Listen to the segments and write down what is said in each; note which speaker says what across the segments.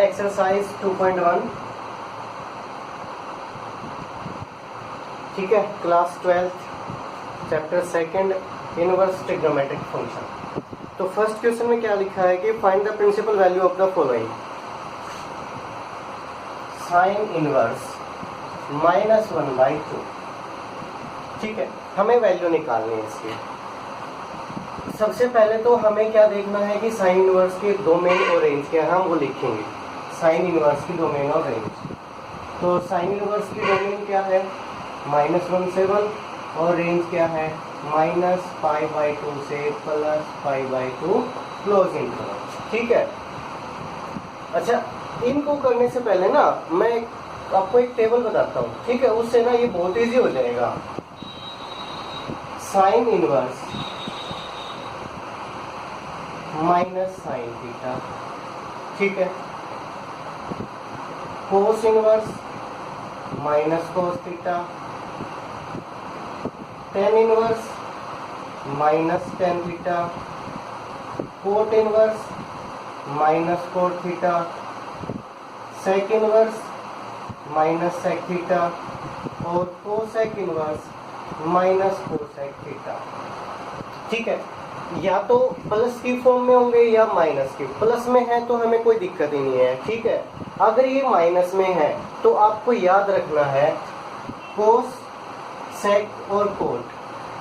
Speaker 1: Exercise 2.1, ठीक है, class 12 chapter 2 inverse trigonometric function. तो फर्स्ट क्वेश्चन में क्या लिखा है कि find the principal value of the following. Sine inverse -1/2, ठीक है, हमें वैल्यू निकालनी है इसकी। सबसे पहले तो हमें क्या देखना है कि साइन इनवर्स के डोमेन और रेंज क्या है, हम वो लिखेंगे। साइन इनवर्स की डोमेन और रेंज, तो साइन इनवर्स की डोमेन क्या है -1 से 1 और रेंज क्या है -π/2 से +π/2 क्लोज इंटरवल, ठीक है। अच्छा, इनको करने से पहले ना मैं आपको एक टेबल बताता हूँ, ठीक है, उससे ना ये बहुत इजी हो जाएगा। Sine inverse minus sine theta, ठीक है, cos inverse minus cos theta, tan inverse minus tan theta, cot inverse minus cot theta, sec inverse minus sec theta और cosec inverse minus cosec theta, ठीक है। या तो plus की form में होंगे या माइनस की। प्लस में है तो हमें कोई दिक्कत ही नहीं है, ठीक है। अगर ये माइनस में है तो आपको याद रखना है कोस, सेक और कोट,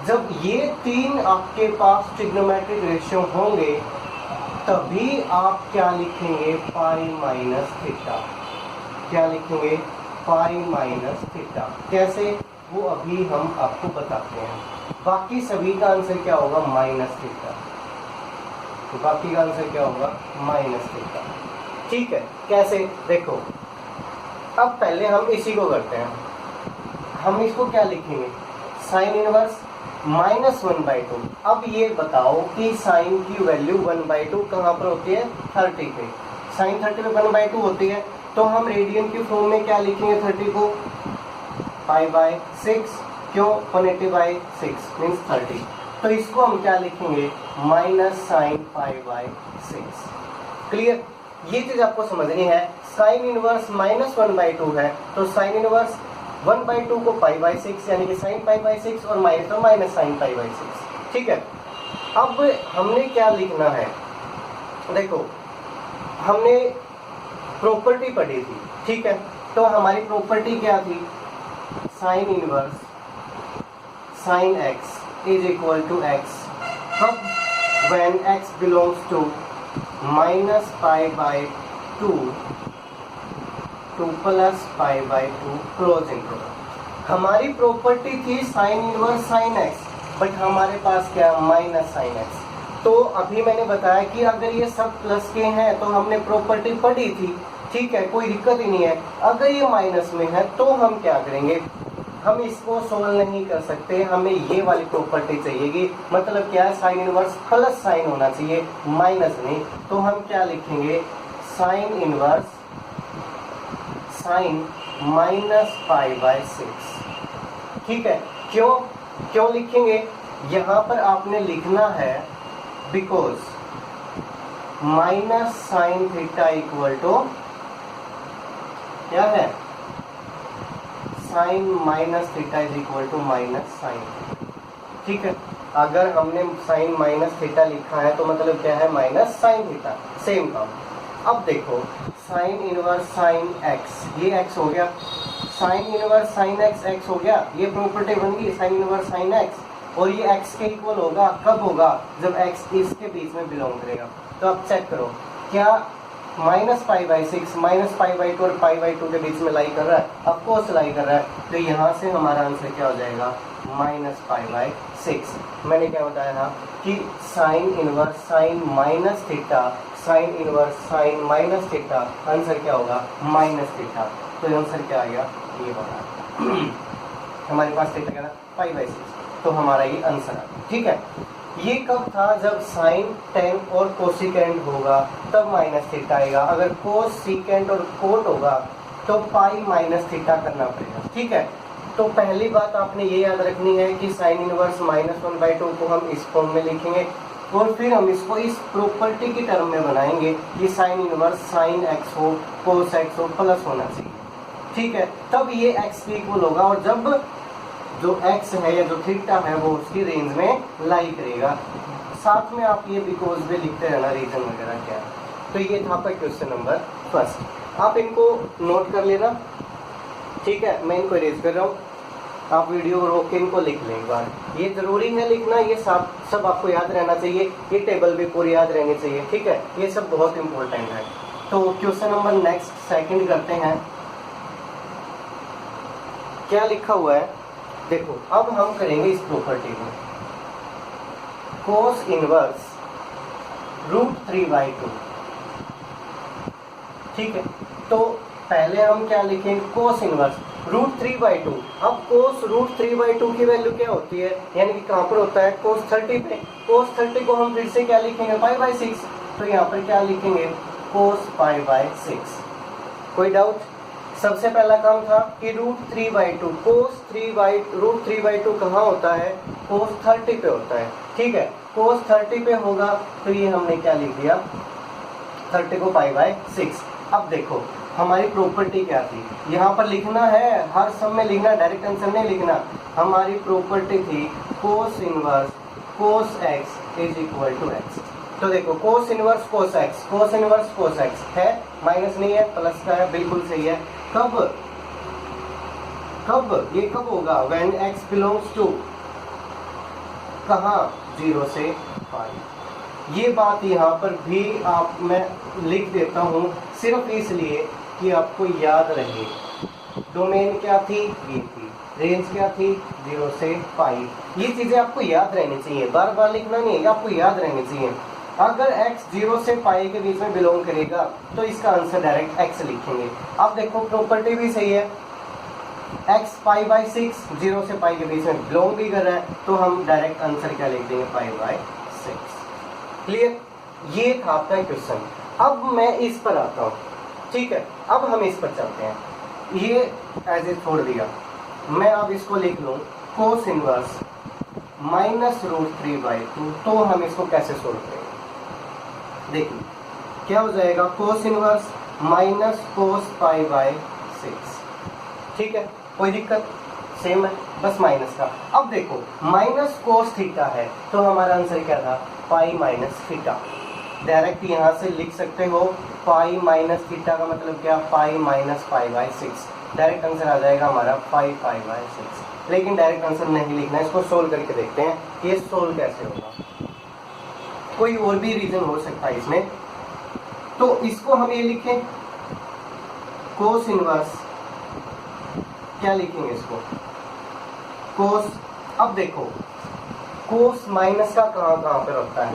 Speaker 1: जब ये तीन आपके पास ट्रिग्नोमेट्रिक रेशियो होंगे तभी आप क्या लिखेंगे पाई माइनस थीटा। क्या लिखेंगे पाई माइनस थीटा। कैसे, वो अभी हम आपको बताते हैं। बाकी सभी का आंसर क्या होगा माइनस थीटा, तो बाकी का आंसर क्या होगा माइनस थीटा, ठीक है। कैसे, देखो, अब पहले हम इसी को करते हैं। हम इसको क्या लिखेंगे साइन इनवर्स -1/2। अब ये बताओ कि साइन की वैल्यू 1/2 कहाँ पर होती है 30 पे। साइन 30 पे 1/2 होती है, तो हम रेडियन की फॉर्म में क्या लिखेंगे 30 को π/6, क्यों 180/6 मीन्स 30। तो इसको हम क्या लिखेंगे माइनस साइन π/6। क्लियर, ये चीज आपको समझनी है। साइन इनवर्स -1/2 है, तो साइन इनवर्स 1/2 को π/6 यानी कि साइन π/6 और माइनस साइन π/6, ठीक है। अब हमने क्या लिखना है, देखो हमने प्रॉपर्टी पढ़ी थी, ठीक है। तो हमारी प्रॉपर्टी क्या थी, sine inverse sine x is equal to x, कब, when x belongs to -π/2 to +π/2 close interval. हमारी प्रॉपर्टी थी sine inverse sine x, but हमारे पास क्या माइनस साइन x। तो अभी मैंने बताया कि अगर ये सब प्लस के हैं तो हमने प्रॉपर्टी पढ़ी थी, ठीक है, कोई दिक्कत ही नहीं है। अगर ये माइनस में है तो हम क्या करेंगे, हम इसको सोल्व नहीं कर सकते, हमें ये वाली प्रॉपर्टी चाहिएगी। मतलब क्या है, साइन इनवर्स प्लस साइन होना चाहिए, माइनस नहीं। तो हम क्या लिखेंगे साइन इनवर्स साइन -π/6, ठीक है। क्यों लिखेंगे, यहाँ पर आपने लिखना है because minus sine theta equal to क्या है sine minus theta is equal to minus sine, ठीक है। अगर हमने साइन माइनस थीटा लिखा है तो मतलब क्या है माइनस साइन थीटा, सेम काम। अब देखो साइन इनवर्स साइन एक्स, ये x हो गया, साइन इनवर्स साइन x हो गया, ये प्रॉपर्टी बन गई साइन इनवर्स साइन x, और ये x के इक्वल होगा कब होगा, जब x इसके बीच में बिलोंग करेगा। तो अब चेक करो क्या -π/6 -π/2 और π/2 के बीच में लाई कर रहा है, ऑफकोर्स लाई कर रहा है। तो यहाँ से हमारा आंसर क्या हो जाएगा -π/6। मैंने क्या बताया था कि sine inverse sign minus theta, sign inverse sign minus theta, answer क्या होगा माइनस थीटा। तो आंसर क्या आ गया, ये होगा हमारे पास थीटा क्या था π/6, तो हमारा ये आंसर है, ठीक है। ये कब था, जब साइन टेन और कोसिकेंट होगा तब माइनस थीटा आएगा। अगर कोस सीकेंट और कोट होगा तो पाई माइनस थीटा करना पड़ेगा, ठीक है। तो पहली बात आपने ये याद रखनी है कि साइन इनवर्स -1/2 को हम इस फॉर्म में लिखेंगे, और फिर हम इसको इस प्रॉपर्टी की टर्म में बनाएंगे कि साइन इनवर्स साइन एक्स हो, कोस एक्स हो, प्लस होना चाहिए, ठीक है, तब ये एक्स के इक्वल होगा, और जब जो एक्स है या जो थीटा है वो उसकी रेंज में लाई करेगा। साथ में आप ये बिकॉज भी लिखते रहना रीजन वगैरह क्या है। तो ये था आपका क्वेश्चन नंबर फर्स्ट, आप इनको नोट कर लेना, ठीक है, मैं इनको इरेज कर रहा हूँ, आप वीडियो रोक के इनको लिख लें एक बार, ये जरूरी है लिखना, ये सब आपको याद रहना चाहिए, ये टेबल भी पूरी याद रहनी चाहिए, ठीक है, ये सब बहुत इंपॉर्टेंट है। तो क्वेश्चन नंबर नेक्स्ट सेकंड करते हैं, क्या लिखा हुआ है देखो, अब हम करेंगे इस प्रॉपर्टी को, कोस इनवर्स √3/2, ठीक है, तो पहले हम क्या लिखें, कोस इनवर्स √3/2। अब कोस √3/2 की वैल्यू क्या होती है, यानी कि कहाँ पर होता है, कोस 30 पे, कोस 30 को हम फिर से क्या लिखेंगे, π/6, तो यहाँ पर क्या लिखेंगे, कोस π/6। कोई डाउट? सबसे पहला काम था कि √3/2, कोस √3/2 कहाँ होता है, कोस 30 पे होता है, ठीक है, कोस 30 पे होगा, तो ये हमने क्या लिख दिया, 30 को π/6। अब देखो हमारी प्रॉपर्टी क्या थी, यहाँ पर लिखना है, हर सब में लिखना, डायरेक्ट आंसर नहीं लिखना, हमारी प्रॉपर्टी थी cos inverse cos x is equal to x। तो देखो cos inverse cos x, cos inverse cos x है, माइनस नहीं है, प्लस का है, बिल्कुल सही है। कब ये कब होगा, व्हेन x बिलोंग्स टू कहाँ, 0 से पाई। ये बात यहाँ पर भी आप मैं लिख देता हूँ सिर्फ इसलिए कि आपको याद रहे, डोमेन क्या थी, ये थी, रेंज क्या थी, 0 से पाई। ये चीजें आपको याद रहनी चाहिए, बार बार लिखना नहीं है, आपको याद रहनी चाहिए। अगर x 0 से पाई के बीच में बिलोंग करेगा तो इसका आंसर डायरेक्ट x लिखेंगे। अब देखो प्रॉपर्टी भी सही है, x π/6 0 से पाई के बीच में बिलोंग भी कर रहा है, तो हम डायरेक्ट आंसर क्या लिख देंगे, π/6। क्लियर? ये था आपका क्वेश्चन। अब मैं इस पर आता हूँ, ठीक है, अब हम इस पर चलते हैं, ये एज ए छोड़ दिया, मैं अब इसको लिख लूँ कोस इनवर्स -√3/2, तो हम इसको कैसे सोल्व करेंगे, देखिए क्या हो जाएगा, कोस इनवर्स माइनस कोस π/6, ठीक है, कोई दिक्कत, सेम है, बस माइनस का। अब देखो माइनस कोस थीटा है, तो हमारा आंसर क्या था, π-θ। डायरेक्ट यहाँ से लिख सकते हो, π-θ का मतलब क्या, π-π/6, डायरेक्ट आंसर आ जाएगा हमारा π/6। लेकिन डायरेक्ट आंसर नहीं लिखना, इसको सोल्व करके देखते हैं कि ये सोल्व कैसे होगा, कोई और भी रीजन हो सकता है इसमें। तो इसको हम ये लिखें कोस इनवर्स, क्या लिखेंगे इसको, कोस। अब देखो कोस माइनस का कहाँ पर होता है,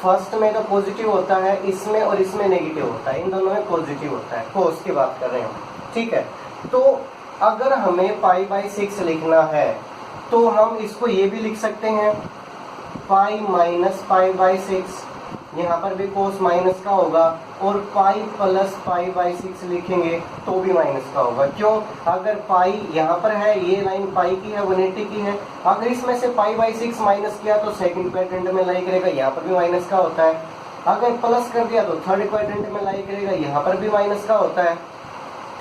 Speaker 1: फर्स्ट में तो पॉजिटिव होता है, इसमें और इसमें नेगेटिव होता है, इन दोनों में पॉजिटिव होता है, कोस की बात कर रहे हैं, ठीक है। तो अगर हमें π/6 लिखना है तो हम इसको ये भी लिख सकते हैं π-π/6, यहाँ पर भी कोस माइनस का होगा, और π+π/6 लिखेंगे तो भी माइनस का होगा। क्यों, अगर पाई यहाँ पर है, ये लाइन पाई की है, 180 की है, अगर इसमें से π/6 माइनस किया तो सेकंड क्वाड्रेंट में लाई करेगा, यहाँ पर भी माइनस का होता है। अगर प्लस कर दिया तो थर्ड क्वाड्रेंट में लाई करेगा, यहाँ पर भी माइनस का होता है,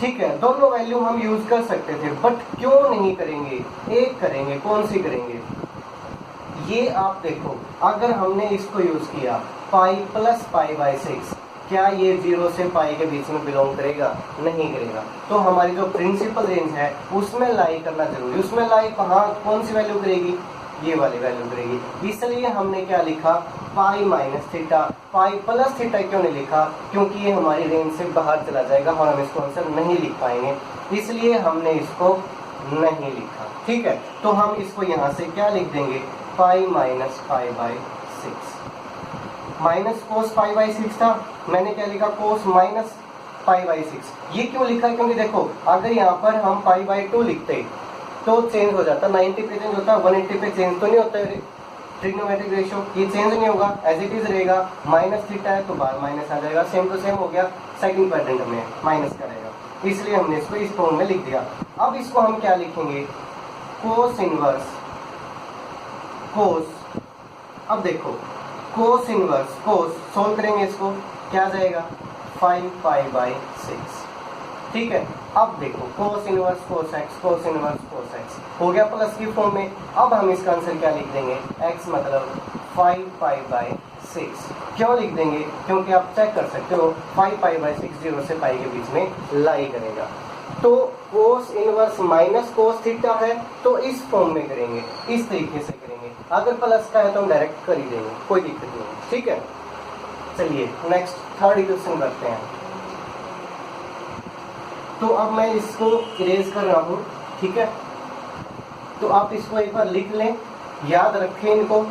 Speaker 1: ठीक है। दोनों वैल्यू हम यूज कर सकते थे, बट क्यों नहीं करेंगे, एक करेंगे, कौन सी करेंगे, ये आप देखो, अगर हमने इसको यूज किया π+π/6, क्या ये 0 से पाई के बीच में बिलोंग करेगा, नहीं करेगा। तो हमारी जो प्रिंसिपल रेंज है उसमें लाई करना जरूरी, उसमें लाई कहाँ, कौन सी वैल्यू करेगी, ये वाली वैल्यू करेगी। इसलिए हमने क्या लिखा, π-θ, π+θ क्यों नहीं लिखा, क्योंकि ये हमारी रेंज से बाहर चला जाएगा और हम इसको आंसर नहीं लिख पाएंगे, इसलिए हमने इसको नहीं लिखा, ठीक है। तो हम इसको यहाँ से क्या लिख देंगे, π-π/6, माइनस कोस π/6 था, मैंने क्या लिखा, कोस -π/6। ये क्यों लिखा, क्योंकि देखो अगर यहाँ पर हम π/2 लिखते तो चेंज हो जाता, 90 पे चेंज होता, 180 पे चेंज तो नहीं होता है, ट्रिग्नोमेट्रिक रेशियो, ये चेंज नहीं होगा, एज इट इज रहेगा। -θ है तो बाहर माइनस आ जाएगा, सेम टू सेम हो गया, सेकंड क्वाड्रेंट में माइनस का रहेगा, इसलिए हमने इसको इस फॉर्म में लिख दिया। अब इसको हम क्या लिखेंगे, कोस इनवर्स कोस। अब देखो कोस इनवर्स, कोस सोल्व करेंगे इसको, क्या जाएगा 5π/6। ठीक है, अब देखो कोस इनवर्स कोस एक्स, कोस इनवर्स कोस एक्स हो गया प्लस की फॉर्म में। अब हम इसका आंसर क्या लिख देंगे, x मतलब 5π/6। क्यों लिख देंगे, क्योंकि आप चेक कर सकते हो 5π/6 0 से पाई के बीच में लाई करेगा। तो कोस इनवर्स माइनस कोस थीटा है, तो इस फॉर्म में करेंगे, इस तरीके से करेंगे। अगर प्लस का है तो हम डायरेक्ट कर ही देंगे, कोई दिक्कत नहीं है। ठीक है, चलिए नेक्स्ट थर्ड इक्वेशन करते हैं। तो अब मैं इसको इरेज कर रहा हूँ। ठीक है, तो आप इसको एक बार लिख लें, याद रखें इनको।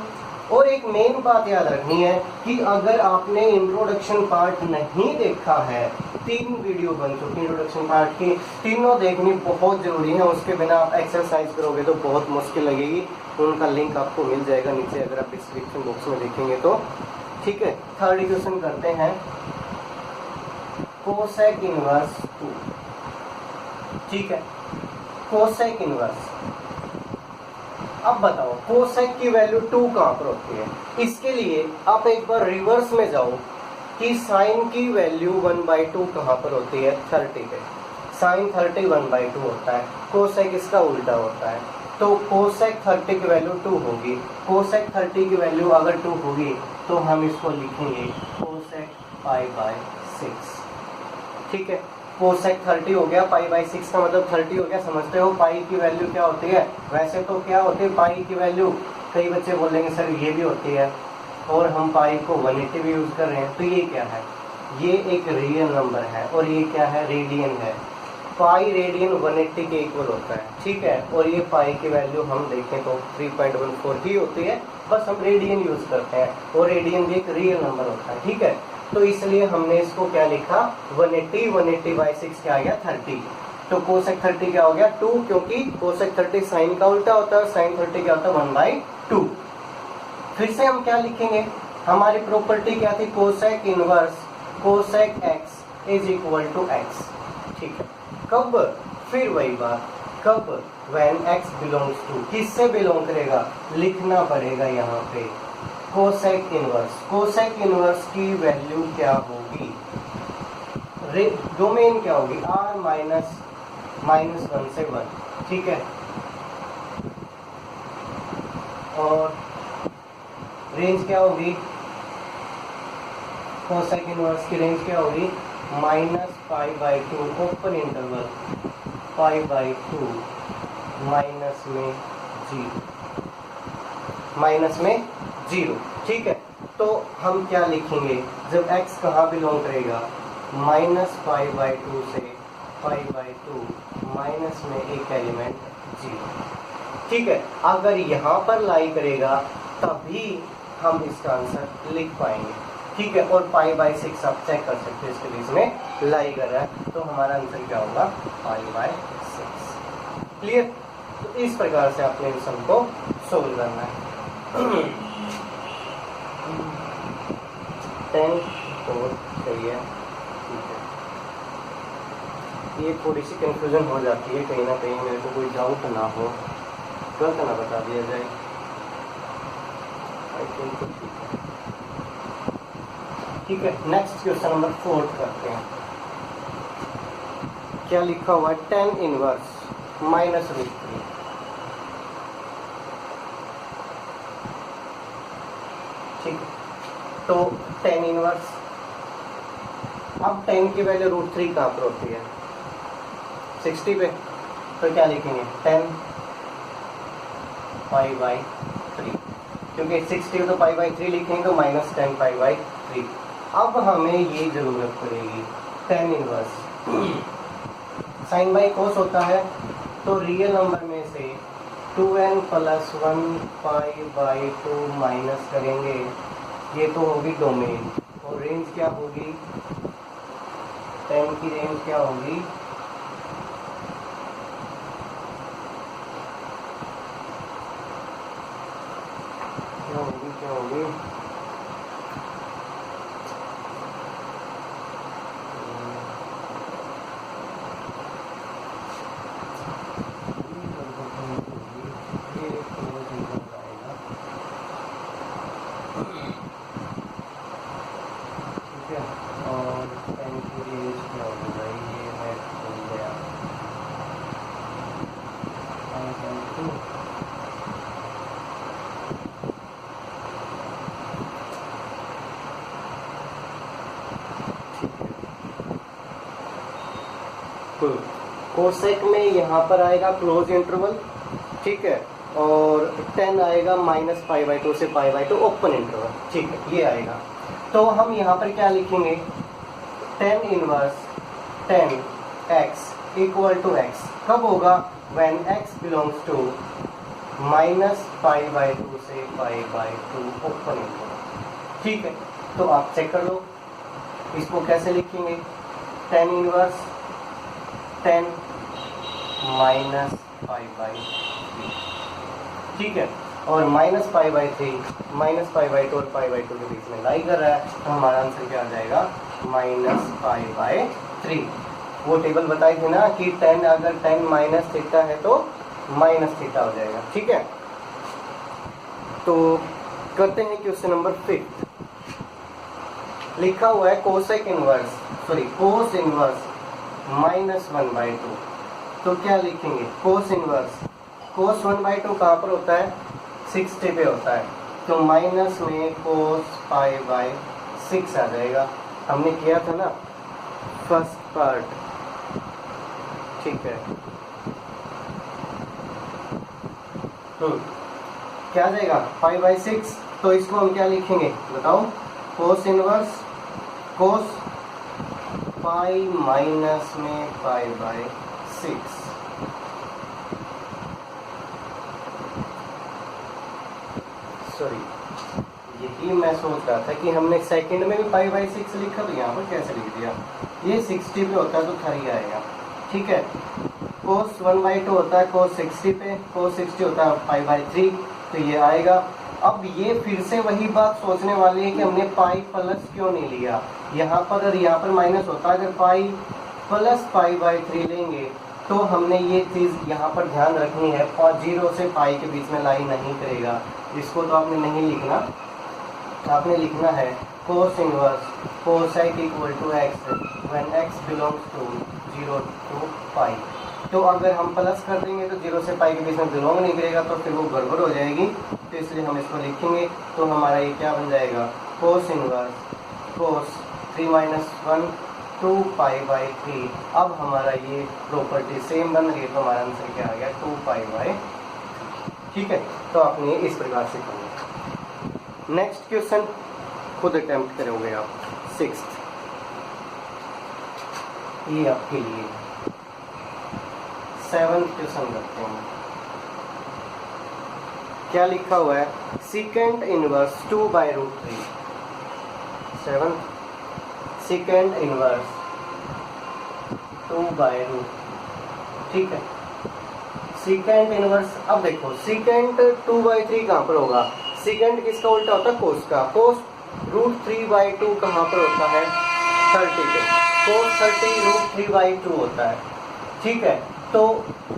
Speaker 1: और एक मेन बात याद रखनी है कि अगर आपने इंट्रोडक्शन पार्ट नहीं देखा है, 3 वीडियो बन चुकी इंट्रोडक्शन पार्ट की, तीनों देखनी बहुत जरूरी है। उसके बिना आप एक्सरसाइज करोगे तो बहुत मुश्किल लगेगी। उनका लिंक आपको मिल जाएगा नीचे अगर आप डिस्क्रिप्शन बॉक्स में देखेंगे तो। ठीक है, थर्ड इक्वेशन करते हैं, कोसेक इनवर्स 2। ठीक है, कोसेक इनवर्स। अब बताओ कोसेक की वैल्यू 2 कहाँ पर होती है। इसके लिए आप एक बार रिवर्स में जाओ कि साइन की वैल्यू 1/2 कहाँ पर होती है, 30 पे। साइन 30 1/2 होता है, कोसेक इसका उल्टा होता है। तो कोसेक 30 की वैल्यू 2 होगी। कोसेक 30 की वैल्यू अगर 2 होगी तो हम इसको लिखेंगे कोसेक π/6। ठीक है, कोसेक 30 हो गया, π/6 का मतलब 30 हो गया। समझते हो पाई की वैल्यू क्या होती है, वैसे तो क्या होती है पाई की वैल्यू, कई बच्चे बोलेंगे सर ये भी होती है, और हम पाई को 180 भी यूज कर रहे हैं। तो ये क्या है, ये एक रियल नंबर है, और ये क्या है, रेडियन है। पाई रेडियन 180 के इक्वल होता है। ठीक है, और ये पाई की वैल्यू हम देखें तो 3.14 ही होती है, बस हम रेडियन यूज करते हैं, और रेडियन भी एक रियल नंबर होता है। ठीक है, तो इसलिए हमने इसको क्या लिखा 180, 180/6 क्या आ गया 30। तो कोसेक 30 क्या हो गया 2, क्योंकि कोसेक 30 साइन का उल्टा होता है, और साइन 30 क्या होता है 1/2। फिर से हम क्या लिखेंगे, हमारी प्रॉपर्टी क्या थी, cosec inverse cosec x is equal to x। ठीक है, कब, फिर वही बात, कब, व्हेन x बिलोंग्स टू, किससे बिलोंग करेगा, लिखना पड़ेगा यहाँ पे कोसेक इनवर्स। कोसेक इनवर्स की वैल्यू क्या होगी, डोमेन क्या होगी, r -1 से 1। ठीक है, और रेंज क्या होगी, कोसेक इनवर्स की रेंज क्या होगी -π/2 ओपन इंटरवल, π/2 माइनस में 0। ठीक है, तो हम क्या लिखेंगे, जब x कहाँ बिलोंग करेगा, -π/2 से π/2 माइनस में एक एलिमेंट 0। ठीक है, अगर यहाँ पर लाई करेगा तभी हम इसका आंसर लिख पाएंगे। ठीक है, और π/6 आप चेक कर सकते हैं, इसके बीच में लाई कर रहा है, तो हमारा आंसर क्या होगा π/6। क्लियर, तो इस प्रकार से आपने इन सम को सोल्व करना है। 10 और सही है। ठीक है, ये थोड़ी सी कंफ्यूजन हो जाती है कहीं ना कहीं, मेरे को कोई डाउट ना हो, गलत ना बता दिया जाए। आई थिंक तो ठीक है। ठीक है, नेक्स्ट क्वेश्चन नंबर 4 करते हैं। क्या लिखा हुआ है, 10 इनवर्स -√3। ठीक, तो 10 इनवर्स, अब 10 की वैल्यू √3 कहाँ पर होती है, 60 पे। तो क्या लिखेंगे 10 π/3, क्योंकि 60 तो π/3 लिखेंगे तो -10 π/3। अब हमें ये जरूरत पड़ेगी 10 इनवर्स, साइन बाई कोस होता है, तो रियल नंबर में से 2n + 1 π/2 माइनस करेंगे, ये तो होगी डोमेन, और रेंज क्या होगी, 10 की रेंज क्या होगी, क्या होगी कोसेक में यहाँ पर आएगा क्लोज इंटरवल, ठीक है, और 10 आएगा -π/2 से π/2 ओपन इंटरवल, ठीक है, ये आएगा। तो हम यहाँ पर क्या लिखेंगे, tan इनवर्स 10x = x कब होगा, when x belongs to -π/2 से π/2 ओपन इंटरवल, ठीक है। तो आप चेक कर लो इसको कैसे लिखेंगे, tan इनवर्स 10 -π/3, ठीक है, और -π/3 -π/2 और π/2 के बीच में लाई कर रहा है, तो हमारा आंसर क्या आ जाएगा, -π/3। वो टेबल बताई थी ना कि 10 अगर 10 माइनस थीटा है तो माइनस थीटा हो जाएगा, ठीक है। तो करते हैं क्वेश्चन नंबर 5। लिखा हुआ है कोस इनवर्स -1/2। तो क्या लिखेंगे, कोस इनवर्स, कोस 1/2 कहाँ पर होता है, 60 पे होता है, तो माइनस में कोस π/6 आ जाएगा। हमने किया था ना फर्स्ट पार्ट, ठीक है। क्या आ जाएगा, π/6। तो इसको हम क्या लिखेंगे बताओ, कोस इनवर्स कोस पाई माइनस में π/6, सॉरी, यही मैं सोच रहा था कि हमने सेकंड में भी π/6 लिखा, तो यहाँ पर कैसे लिख दिया, ये 60 पे होता है तो 3 आएगा, ठीक है। कोस 1/2 होता है कोस 60 पे, कोस 60 होता है π/3, तो ये आएगा। अब ये फिर से वही बात सोचने वाली है कि हमने पाई प्लस क्यों नहीं लिया, यहाँ पर और यहाँ पर माइनस होता है, अगर पाई प्लस π/3 लेंगे तो हमने ये चीज़ यहाँ पर ध्यान रखनी है, और 0 से पाई के बीच में लाई नहीं करेगा। इसको तो आपने नहीं लिखना, आपने लिखना है cos inverse cosec = x when x belongs to 0 to pi. तो अगर हम प्लस कर देंगे तो 0 से पाई के बीच में बिलोंग नहीं करेगा, तो फिर वो गड़बड़ हो जाएगी, तो इसलिए हम इसको लिखेंगे। तो हमारा ये क्या बन जाएगा, कोस इनवर्स कोस 3 - 1 2 π/3। अब हमारा ये प्रॉपर्टी सेम बन रही है, तो हमारा आंसर क्या आ गया, 2 π/3, ठीक है। तो आपने इस प्रकार से करना। नेक्स्ट क्वेश्चन खुद अटेम्प्ट करोगे आप, 6th, ये आपके लिए 7th क्वेश्चन करते हैं। क्या लिखा हुआ है, second inverse 2/√3, 7th second inverse 2/√, ठीक है। सेकेंड इनवर्स, अब देखो सेकेंड 2/3 कहाँ पर होगा, सेकेंड किसका उल्टा होता है, कोस का, कोस √3/2 कहाँ पर होता है, 30 पे, कोस 30 √3/2 होता है, ठीक है। तो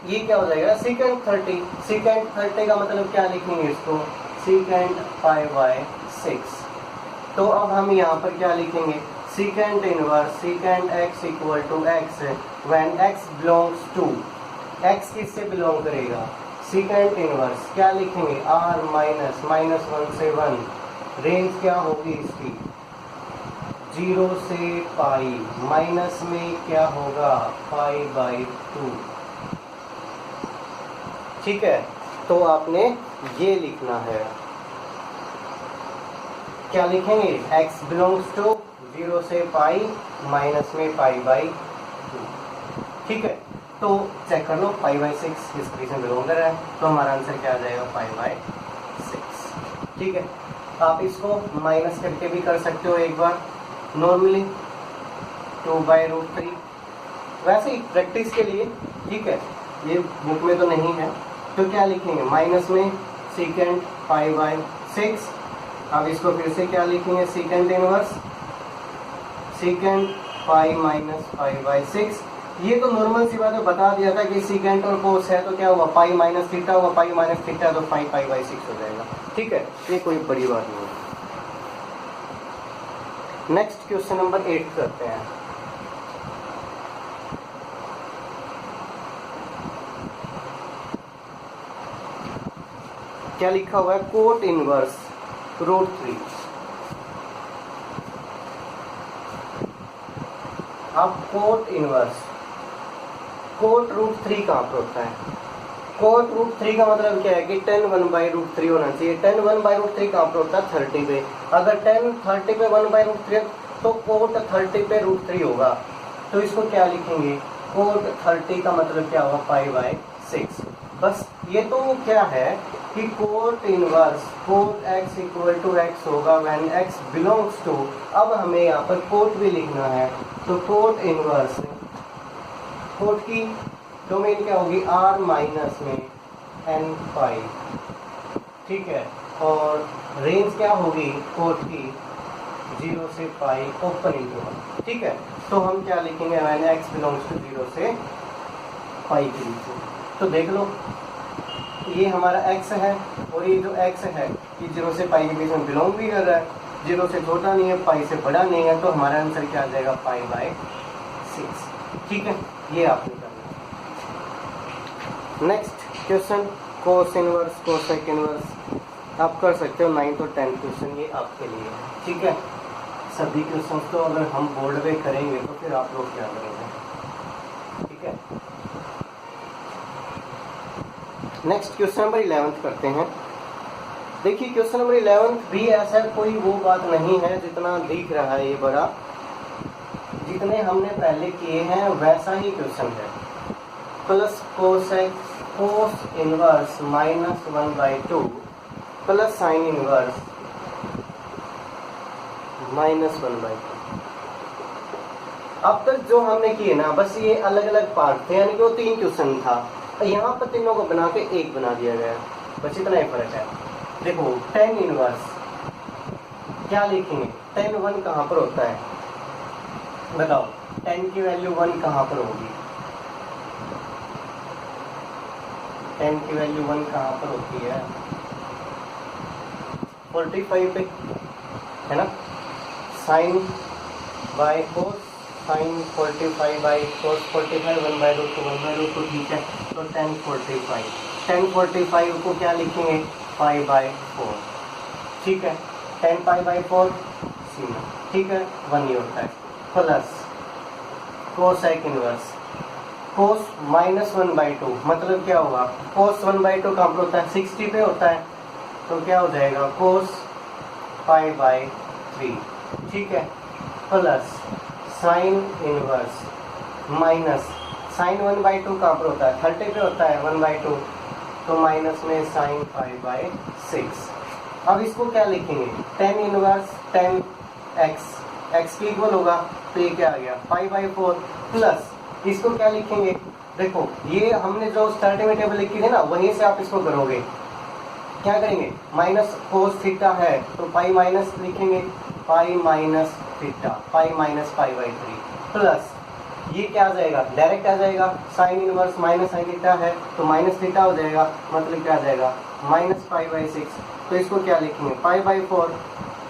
Speaker 1: ये क्या हो जाएगा, सेकेंड 30, सेकेंड 30 का मतलब क्या लिखेंगे इसको, सेकेंड π/6। तो अब हम यहाँ पर क्या लिखेंगे, second inverse sec x = x when x belongs to, x किससे बिलोंग करेगा, सेकेंड इनवर्स क्या लिखेंगे, r -(-1 से 1), रेंज क्या होगी इसकी 0 से पाई, माइनस में क्या होगा π/2, ठीक है। तो आपने ये लिखना है, क्या लिखेंगे, x बिलोंग्स टू 0 से पाई माइनस में π/2, ठीक है। तो चेक कर लो π/6 किस बीच में बिलोंग कर रहा है, तो हमारा आंसर क्या आ जाएगा, π/6, ठीक है। आप इसको माइनस करके भी कर सकते हो एक बार नॉर्मली, 2/√3, वैसे ही प्रैक्टिस के लिए, ठीक है, ये बुक में तो नहीं है। तो क्या लिखेंगे, माइनस में सेकेंड π/6, अब इसको फिर से क्या लिखेंगे, second inverse second pi minus π/6। ये तो नॉर्मल सी बात है, बता दिया था कि सेकेंड और कोस है तो क्या हुआ, पाई माइनस थीटा हुआ, पाई माइनस थीटा तो 5 π/6 हो जाएगा, ठीक है, ये कोई बड़ी बात नहीं है। नेक्स्ट क्वेश्चन नंबर 8 करते हैं। क्या लिखा हुआ है, कोट इनवर्स √3। अब कोट इनवर्स कोट रूट 3 कहाँ पर होता है? कोट रूट 3 का मतलब क्या है कि tan 1/√3 होना चाहिए। tan 1/√3 कहाँ पर होता है? 30 पे। अगर tan 30 पे 1/√3 तो कोट 30 पे √3 होगा। तो इसको क्या लिखेंगे? कोट 30 का मतलब क्या होगा? π/6। बस ये तो क्या है कि cot inverse cot x equal to x होगा व्हेन x बिलोंग्स टू। अब हमें यहाँ पर कोट भी लिखना है, तो कोट इनवर्स कोट की डोमेन क्या होगी? r माइनस में n पाई, ठीक है। और रेंज क्या होगी कोट की? 0 से पाई ओपन इंटू 1, ठीक है। तो हम क्या लिखेंगे? व्हेन x बिलोंग्स टू 0 से पाई के बीच में। तो देख लो ये हमारा x है और ये जो x है ये 0 से पाई के बीच में बिलोंग भी कर रहा है, 0 से छोटा नहीं है, पाई से बड़ा नहीं है, तो हमारा आंसर क्या आ जाएगा? π/6, ठीक है। ये आपने करना। नेक्स्ट क्वेश्चन, कोस इनवर्स कोसेक इनवर्स आप कर सकते हो। 9th और 10th क्वेश्चन ये आपके लिए है, ठीक है। सभी क्वेश्चन तो अगर हम बोर्ड पे करेंगे तो फिर आप लोग क्या करोगे, ठीक है। नेक्स्ट क्वेश्चन नंबर 11 करते हैं। देखिए क्वेश्चन नंबर 11 भी ऐसा कोई वो बात नहीं है जितना दिख रहा है, ये बड़ा जितने हमने पहले किए हैं वैसा ही क्वेश्चन है। Plus cosec cos inverse -1/2 plus sine inverse -1/2। अब तक जो हमने किए ना बस ये अलग अलग पार्ट थे, यानी कि वो 3 क्वेश्चन था। यहाँ पर तीनों को बना के एक बना दिया गया, बस इतना ही फर्क है। देखो tan इनवर्स क्या लिखेंगे? tan 1 कहाँ पर होता है? बताओ tan की वैल्यू 1 कहाँ पर होगी? tan की वैल्यू 1 कहाँ पर होती है? 45 पे है ना। Sign by cos sign 45/cos 45 1/√2 1/√2, ठीक है। तो tan 45 को क्या लिखेंगे? π/4, ठीक है। tan π/4 सीमा, ठीक है, 1 ही होता है। प्लस कोसेक इनवर्स कोस -1/2 मतलब क्या होगा? कोस 1/2 कहाँ पर होता है? 60 पे होता है, तो क्या हो जाएगा? कोस π/3, ठीक है। Plus sine inverse minus sine 1/2 कहाँ पर होता है? 30 पे होता है 1/2, तो माइनस में साइन π/6। अब इसको क्या लिखेंगे? tan इनवर्स tan x के इक्वल होगा, तो ये क्या आ गया? π/4 प्लस इसको क्या लिखेंगे? देखो ये हमने जो स्टार्टिंग में टेबल लिखी थी ना वहीं से आप इसको करोगे। क्या करेंगे? माइनस कोस थीटा है तो पाई माइनस लिखेंगे, pi minus theta pi minus π/3 plus ये क्या आ जाएगा? डायरेक्ट आ जाएगा। Sine inverse minus sine theta है तो माइनस थीटा हो जाएगा, मतलब क्या आ जाएगा? -π/6। तो इसको क्या लिखेंगे? π/4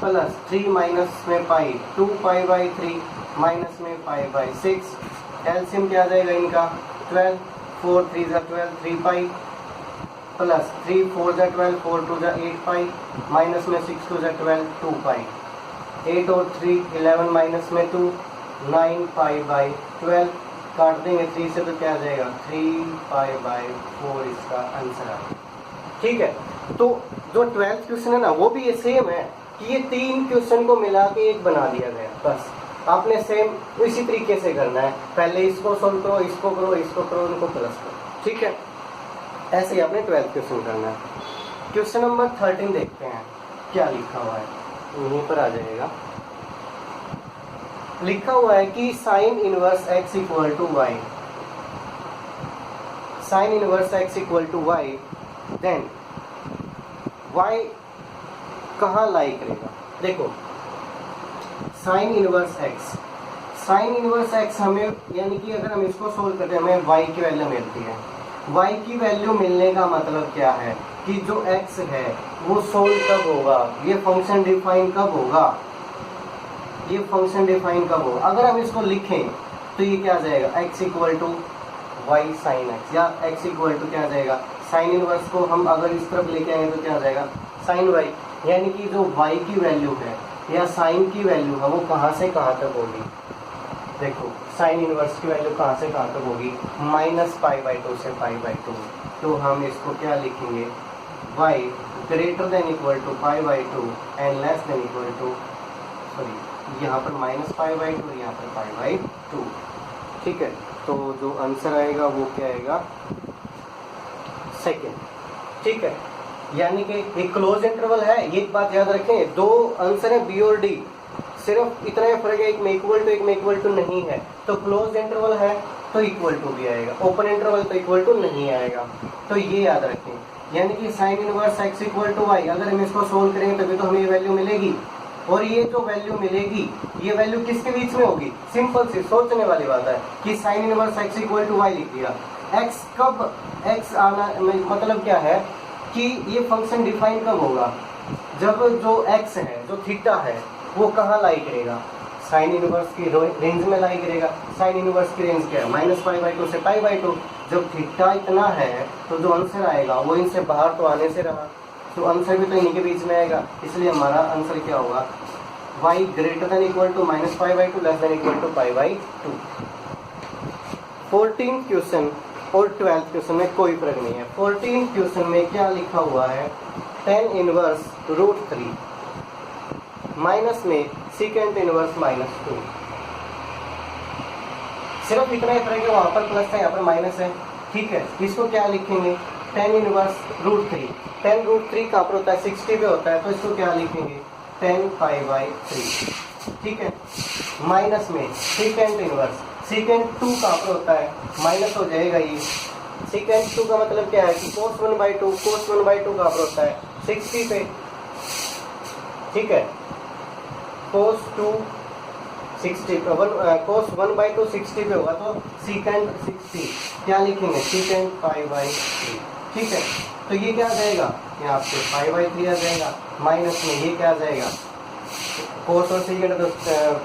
Speaker 1: प्लस 3 माइनस में पाई 2π/3 माइनस में π/6। एलसीएम क्या आ जाएगा इनका? 12 4 3 12 3π प्लस 3 4 12 4 2 8π माइनस में 6 2 12 2π 8 और 3 11 माइनस में 2 9π/12 काट देंगे 3 से तो क्या आ जाएगा? 3π/4 इसका आंसर आ गया, ठीक है। तो जो 12th क्वेश्चन है ना वो भी ये सेम है कि ये 3 क्वेश्चन को मिला के एक बना दिया गया। बस आपने सेम इसी तरीके से करना है, पहले इसको सोल्व करो, इसको करो, इसको करो, इनको प्लस करो, ठीक है। ऐसे ही आपने 12th क्वेश्चन करना है। क्वेश्चन नंबर 13 देखते हैं क्या लिखा हुआ है, यहीं पर आ जाएगा। लिखा हुआ है कि sine inverse x equal to y, sine inverse x equal to y, then y कहाँ लाई करेगा? देखो sine inverse x, sine inverse x हमें यानी कि अगर हम इसको सोल्व करते हैं हमें y की वैल्यू मिलती है। y की वैल्यू मिलने का मतलब क्या है कि जो x है वो सोल्व कब होगा? ये फंक्शन डिफाइन कब होगा? ये फंक्शन डिफाइन कब होगा? अगर हम इसको लिखें तो ये क्या आ जाएगा? x equal to y sine x, या x इक्वल टू क्या आ जाएगा? साइन इनवर्स को हम अगर इस तरफ लेके आएंगे तो क्या आ जाएगा? साइन वाई, यानी कि जो y की वैल्यू है या साइन की वैल्यू है वो कहाँ से कहाँ तक होगी? देखो साइन इनवर्स की वैल्यू कहाँ से कहाँ तक होगी, -π/2 से π/2। तो हम इसको क्या लिखेंगे, y greater than equal to π/2 and less than equal to, sorry यहाँ पर -π/2 यहाँ पर π/2। ठीक है, तो जो आंसर आएगा वो क्या आएगा, सेकेंड। ठीक है, यानी कि एक क्लोज इंटरवल है, ये एक बात याद रखें, दो आंसर है बी और डी, सिर्फ इतना ही फर्क है, एक में इक्वल टू एक में इक्वल टू नहीं है। तो क्लोज इंटरवल है तो इक्वल टू भी आएगा, ओपन इंटरवल तो इक्वल टू नहीं आएगा। तो ये याद रखें, यानी कि sine inverse x equal to y, अगर हम इसको सोल्व करेंगे तभी तो हमें ये वैल्यू मिलेगी। और ये जो वैल्यू मिलेगी, ये वैल्यू किसके बीच में होगी, सिंपल सी सोचने वाली बात है कि sine inverse x equal to y लिख दिया। x कब, x आना मतलब क्या है कि ये फंक्शन डिफाइन कब होगा, जब जो x है, जो थीटा है, वो कहाँ लाई करेगा, साइन इनवर्स की रेंज में लाई करेगा। साइन इनवर्स की रेंज क्या है, -π/2 से π/2। जब थीटा इतना है तो जो आंसर आएगा वो इनसे बाहर तो आने से रहा, तो आंसर भी तो इन्हीं के बीच में आएगा। इसलिए हमारा आंसर क्या होगा, y greater than equal to -π/2 less than equal to π/2। 14 question और 12 क्वेश्चन में कोई फर्क नहीं है। 14 क्वेश्चन में क्या लिखा हुआ है, tan इनवर्स √3 माइनस में सेकेंड इनवर्स -2। सिर्फ इतना ही फर्क है, वहां पर प्लस है यहाँ पर माइनस है। ठीक है, इसको क्या लिखेंगे, tan इनवर्स √3, tan √3 कहाँ पर होता है, 60 पे होता है, तो इसको क्या लिखेंगे, tan π/3। ठीक है, माइनस में सेकेंड इनवर्स, सेकेंड 2 कहाँ पर होता है, माइनस हो जाएगा ये। सेकेंड 2 का मतलब क्या है कि cos 1/2, cos 1/2 कहाँ पर होता है, 60 पे। ठीक है, cos 2 60 cos 1/2 60 पे होगा, तो सेकेंड 60 क्या लिखेंगे, सेकेंड π/3। ठीक है, तो ये क्या आ जाएगा, यहाँ पे π/3 आ जाएगा, माइनस में ये क्या आ जाएगा, cos और सेकेंड तो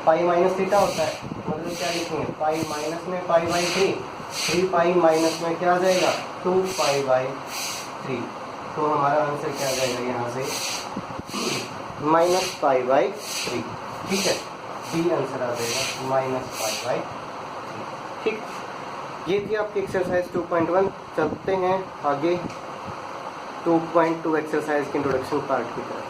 Speaker 1: पाई माइनस थीटा होता है, मतलब क्या लिखेंगे, पाई माइनस में π/3, 3 पाई माइनस में क्या आ जाएगा, 2 π/3। तो हमारा आंसर क्या आ जाएगा यहाँ से, -π/3। ठीक है, डी आंसर आ जाएगा -π/3। ठीक, ये थी आपकी एक्सरसाइज 2.1। चलते हैं आगे 2.2 एक्सरसाइज के इंट्रोडक्शन पार्ट की तरफ।